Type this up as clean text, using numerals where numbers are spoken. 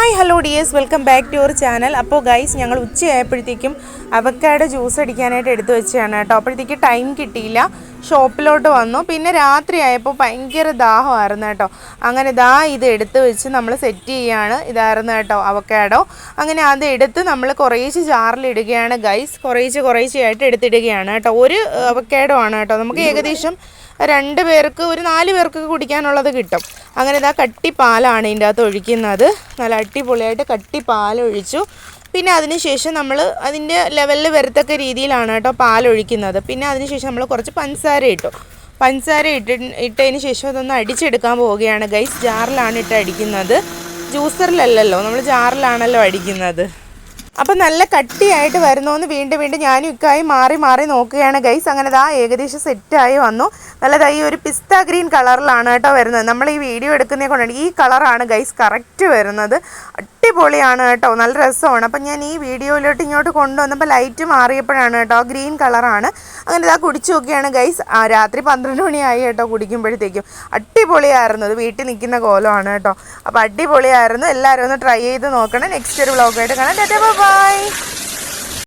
Hi hello dears, welcome back to your channel. അപ്പോൾ guys, ഞങ്ങൾ ഉച്ചയായപ്പോഴത്തേക്കും അവക്കാഡോ ജ്യൂസ് അടിക്കാനായിട്ട് എടുത്തു വെച്ചാണ് കേട്ടോ. അപ്പോഴത്തേക്ക് ടൈം കിട്ടിയില്ല, ഷോപ്പിലോട്ട് വന്നു. പിന്നെ രാത്രിയായപ്പോൾ ഭയങ്കര ദാഹമായിരുന്നു കേട്ടോ. അങ്ങനെ ഇത് എടുത്ത് വെച്ച് നമ്മൾ സെറ്റ് ചെയ്യുകയാണ്. ഇതായിരുന്നു കേട്ടോ അവക്കാഡോ. അങ്ങനെ അത് എടുത്ത് നമ്മൾ കുറേശ്ശെ ജാറിലിടുകയാണ് ഗൈസ്. കുറേശ്ശെയായിട്ട് എടുത്തിടുകയാണ് കേട്ടോ. ഒരു അവക്കാഡോ ആണ് കേട്ടോ. നമുക്ക് ഏകദേശം 2 പേർക്ക്, ഒരു 4 പേർക്ക് കുടിക്കാനുള്ളത് കിട്ടും. അങ്ങനെ കട്ടിപ്പാലാണ് ഇതിൻ്റെ അകത്ത് ഒഴിക്കുന്നത്. നല്ല അടിപൊളിയായിട്ട് കട്ടിപ്പാലൊഴിച്ചു. പിന്നെ അതിനുശേഷം നമ്മൾ അതിൻ്റെ ലെവലിൽ വരത്തക്ക രീതിയിലാണ് കേട്ടോ പാലൊഴിക്കുന്നത്. പിന്നെ അതിനുശേഷം നമ്മൾ കുറച്ച് പഞ്ചസാര ഇട്ടതിന് ശേഷം അതൊന്ന് അടിച്ചെടുക്കാൻ പോവുകയാണ് ഗൈസ്. ജാറിലാണ് ഇട്ട് അടിക്കുന്നത്, ജ്യൂസറിലല്ലല്ലോ, നമ്മൾ ജാറിലാണല്ലോ അടിക്കുന്നത്. അപ്പം നല്ല കട്ടിയായിട്ട് വരുന്നോന്ന് വീണ്ടും ഞാനും ഇക്കായി മാറി നോക്കുകയാണ് ഗൈസ്. അങ്ങനെ ഏകദേശം സെറ്റായി വന്നു. നല്ലതായി ഒരു പിസ്ത ഗ്രീൻ കളറിലാണ് കേട്ടോ വരുന്നത്. നമ്മൾ ഈ വീഡിയോ എടുക്കുന്നതിനെ കൊണ്ടാണ് ഈ കളറാണ് ഗൈസ് കറക്റ്റ് വരുന്നത്. അടിപൊളിയാണ് കേട്ടോ, നല്ല രസമാണ്. അപ്പം ഞാൻ ഈ വീഡിയോയിലോട്ട് ഇങ്ങോട്ട് കൊണ്ടുവന്നപ്പോൾ ലൈറ്റ് മാറിയപ്പോഴാണ് കേട്ടോ ഗ്രീൻ കളറാണ്. അങ്ങനെ കുടിച്ചു നോക്കിയാണ് ഗൈസ്. രാത്രി 12 മണിയായി കേട്ടോ കുടിക്കുമ്പോഴത്തേക്കും. അടിപൊളിയായിരുന്നു. ഇത് വീട്ടിൽ നിൽക്കുന്ന കോലമാണ് കേട്ടോ. അപ്പോൾ അടിപൊളിയായിരുന്നു. എല്ലാവരും ഒന്ന് ട്രൈ ചെയ്ത് നോക്കണം. നെക്സ്റ്റ് ഒരു വ്ളോഗായിട്ട് കാണാം. ബൈ.